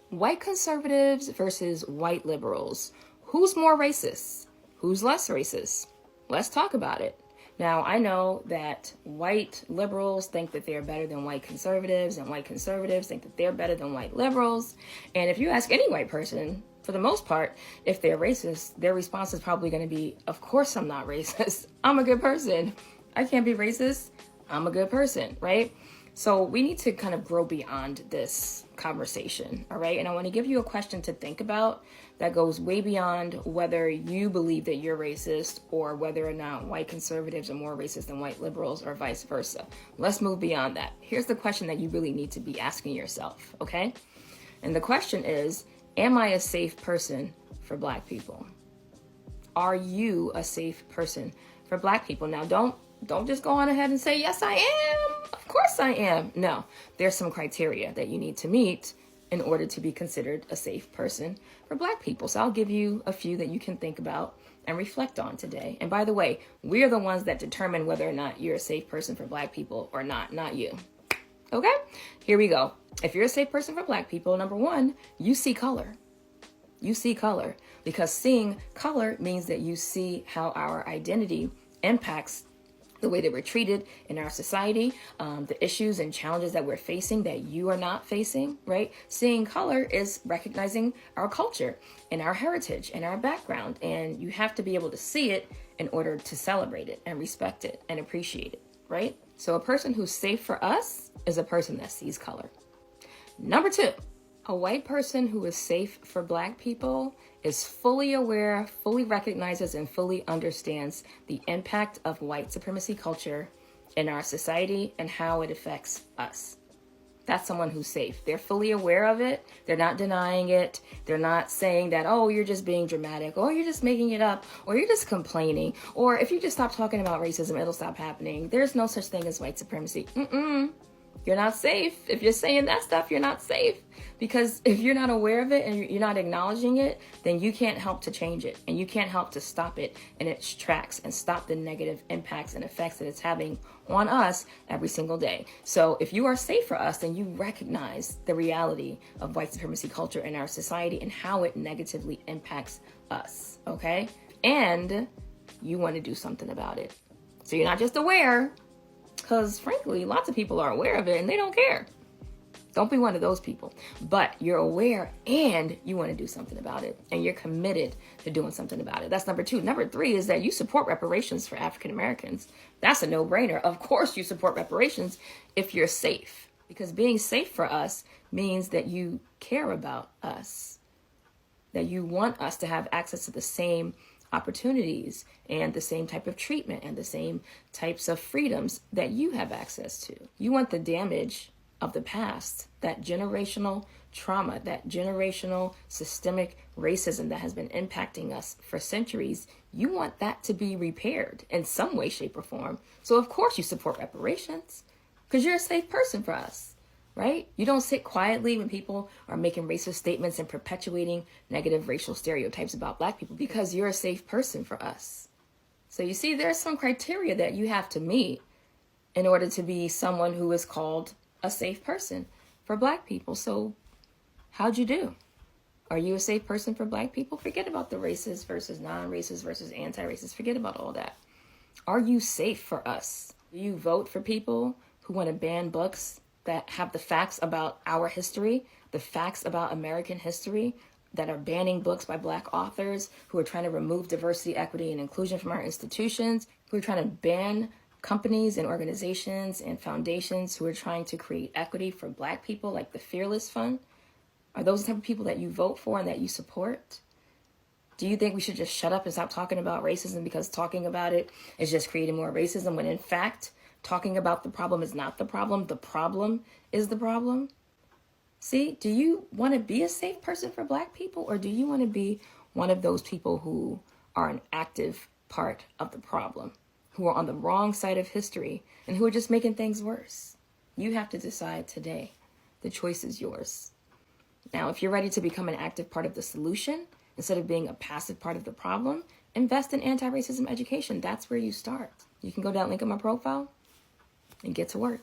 White conservatives versus white liberals. Who's more racist? Who's less racist? Let's talk about it. Now, I know that white liberals think that they're better than white conservatives, and white conservatives think that they're better than white liberals. And if you ask any white person, for the most part, if they're racist, their response is probably going to be, of course I'm not racist. I'm a good person. I can't be racist. I'm a good person, right? So we need to kind of grow beyond this conversation, all right? And I want to give you a question to think about that goes way beyond whether you believe that you're racist or whether or not white conservatives are more racist than white liberals or vice versa. Let's move beyond that. Here's the question that you really need to be asking yourself, okay? And the question is, am I a safe person for Black people? Are you a safe person for Black people? Now, don't just go on ahead and say, yes, I am. Of course I am. No, there's some criteria that you need to meet in order to be considered a safe person for Black people. So I'll give you a few that you can think about and reflect on today. And by the way, we're the ones that determine whether or not you're a safe person for Black people or not you. Okay, here we go. If you're a safe person for Black people, number one, you see color. You see color, because seeing color means that you see how our identity impacts the way that we're treated in our society, the issues and challenges that we're facing that you are not facing, right? Seeing color is recognizing our culture and our heritage and our background. And you have to be able to see it in order to celebrate it and respect it and appreciate it, right? So a person who's safe for us is a person that sees color. Number two, a white person who is safe for Black people is fully aware, fully recognizes, and fully understands the impact of white supremacy culture in our society and how it affects us. That's someone who's safe. They're fully aware of it. They're not denying it. They're not saying that, oh, you're just being dramatic, or you're just making it up, or you're just complaining, or if you just stop talking about racism, it'll stop happening. There's no such thing as white supremacy. You're not safe. If you're saying that stuff, you're not safe. Because if you're not aware of it and you're not acknowledging it, then you can't help to change it. And you can't help to stop it in its tracks and stop the negative impacts and effects that it's having on us every single day. So if you are safe for us, then you recognize the reality of white supremacy culture in our society and how it negatively impacts us, okay? And you want to do something about it. So you're not just aware, because frankly, lots of people are aware of it and they don't care. Don't be one of those people. But you're aware and you want to do something about it. And you're committed to doing something about it. That's number two. Number three is that you support reparations for African Americans. That's a no-brainer. Of course you support reparations if you're safe. Because being safe for us means that you care about us. That you want us to have access to the same opportunities and the same type of treatment and the same types of freedoms that you have access to. You want the damage of the past, that generational trauma, that generational systemic racism that has been impacting us for centuries. You want that to be repaired in some way, shape, or form. So of course you support reparations because you're a safe person for us, right? You don't sit quietly when people are making racist statements and perpetuating negative racial stereotypes about Black people because you're a safe person for us. So you see, there's some criteria that you have to meet in order to be someone who is called a safe person for Black people. So how'd you do? Are you a safe person for Black people? Forget about the racist versus non-racist versus anti-racist. Forget about all that. Are you safe for us? Do you vote for people who want to ban books that have the facts about our history, the facts about American history, that are banning books by Black authors, who are trying to remove diversity, equity, and inclusion from our institutions, who are trying to ban companies and organizations and foundations who are trying to create equity for Black people, like the Fearless Fund? Are those the type of people that you vote for and that you support? Do you think we should just shut up and stop talking about racism because talking about it is just creating more racism, when in fact, talking about the problem is not the problem is the problem? See, do you want to be a safe person for Black people, or do you want to be one of those people who are an active part of the problem, who are on the wrong side of history and who are just making things worse? You have to decide today. The choice is yours. Now, if you're ready to become an active part of the solution instead of being a passive part of the problem, invest in anti-racism education. That's where you start. You can go down, link in my profile, and get to work.